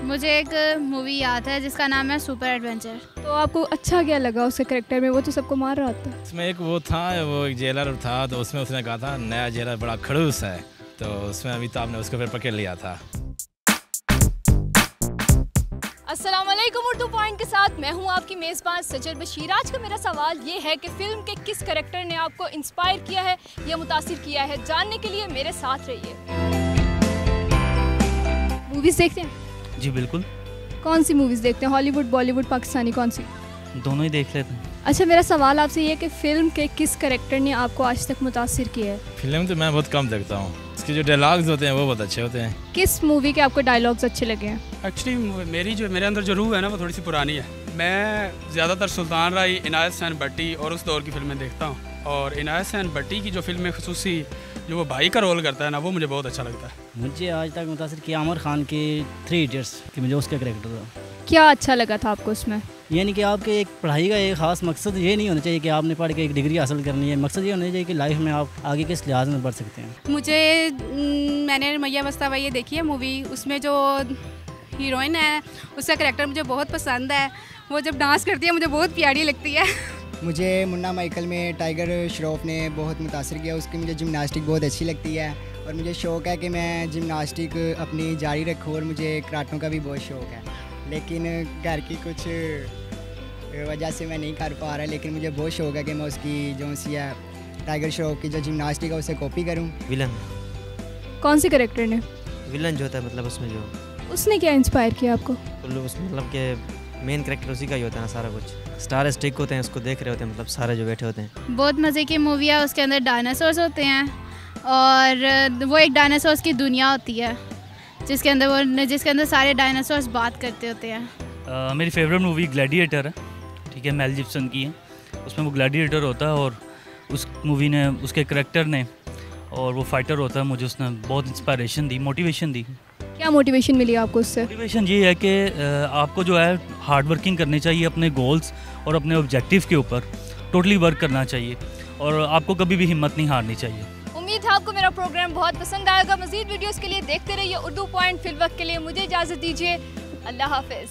मुझे एक मूवी याद है जिसका नाम है सुपर एडवेंचर। तो आपको अच्छा क्या लगा उसके करेक्टर में? वो तो सबको मार रहा था। इसमें एक वो था, वो एक जेलर था, तो उसमें उसने कहा था नया जेलर बड़ा खड़ूस है, तो उसमें अमिताभ ने उसको फिर पकड़ लिया था। अस्सलाम वालेकुम, उर्दू पॉइंट के साथ मैं हूं आपकी मेज़बान सजर बशीर। आज का मेरा सवाल ये है कि फ़िल्म के किस करेक्टर ने आपको इंस्पायर किया है या मुतासिर किया है? जानने के लिए मेरे साथ रहिए। मूवीज़ देखते हैं? जी बिल्कुल। कौन सी मूवीज़ देखते हैं? हॉलीवुड, बॉलीवुड, पाकिस्तानी, कौन सी? दोनों ही देख लेते हैं। अच्छा, मेरा सवाल आपसे ये है कि फ़िल्म के किस करेक्टर ने आपको आज तक मुतासिर किया है? फिल्म तो मैं बहुत कम देखता हूँ, इसके जो डायलॉग्स होते हैं वो बहुत अच्छे होते हैं। किस मूवी के आपको डायलॉग्स अच्छे लगे हैं? एक्चुअली मेरे अंदर जो रूह है ना वो थोड़ी सी पुरानी है। मैं ज़्यादातर सुल्तान राय, इनायत हुसैन भट्टी और उस दौर की फ़िल्में देखता हूँ, और इनायत हुसैन भट्टी की जो फिल्में खसूसी जो वो भाई का रोल करता है ना, वो मुझे बहुत अच्छा लगता है। मुझे आज तक मुतासिर किया आमिर खान के 3 इडियट्स कि मुझे उसका करेक्टर था। क्या अच्छा लगा था आपको उसमें? यानी कि आपके एक पढ़ाई का एक ख़ास मकसद ये नहीं होना चाहिए कि आपने पढ़ के एक डिग्री हासिल करनी है। मकसद ये होना चाहिए कि लाइफ में आप आगे किस लिहाज में बढ़ सकते हैं। मैंने मैया मस्तावा ये देखी है मूवी, उसमें जो हीरोइन है उसका करेक्टर मुझे बहुत पसंद है। वो जब डांस करती है मुझे बहुत प्यारी लगती है। मुझे मुन्ना माइकल में टाइगर श्रॉफ ने बहुत मुतासर किया। उसकी मुझे जिम्नास्टिक बहुत अच्छी लगती है और मुझे शौक़ है कि मैं जिम्नास्टिक अपनी जारी रखूँ, और मुझे कराटों का भी बहुत शौक़ है, लेकिन घर की कुछ वजह से मैं नहीं कर पा रहा। लेकिन मुझे बहुत शौक़ है कि मैं उसकी जो सी है टाइगर श्रॉफ की जो जिम्नास्टिक है उसे कॉपी करूँ। विलन कौन से करेक्टर ने? विलन जो होता है, मतलब उसमें जो उसने क्या इंस्पायर किया आपको? तो उसमें मतलब के मेन करेक्टर उसी का ही होता है ना, सारा कुछ स्टार स्टिक होते हैं, उसको देख रहे होते हैं, मतलब सारे जो बैठे होते हैं। बहुत मज़े की मूवी है। उसके अंदर डायनासोर्स होते हैं और वो एक डायनासोर्स की दुनिया होती है जिसके अंदर सारे डायनासोर्स बात करते होते हैं। मेरी फेवरेट मूवी ग्लैडिएटर है, ठीक है, मेल जिब्सन की है। उसमें वो ग्लैडिएटर होता है और उस मूवी ने, उसके करेक्टर ने, और वो फाइटर होता है, मुझे उसने बहुत इंस्पायरेशन दी, मोटिवेशन दी। क्या मोटिवेशन मिली आपको उससे? मोटिवेशन ये है कि आपको जो है हार्ड वर्किंग करनी चाहिए अपने गोल्स और अपने ऑब्जेक्टिव के ऊपर टोटली वर्क करना चाहिए, और आपको कभी भी हिम्मत नहीं हारनी चाहिए। उम्मीद है आपको मेरा प्रोग्राम बहुत पसंद आएगा। मज़ीद वीडियोस के लिए देखते रहिए उर्दू पॉइंट। फिल वक्त के लिए मुझे इजाज़त दीजिए। अल्लाह हाफिज़।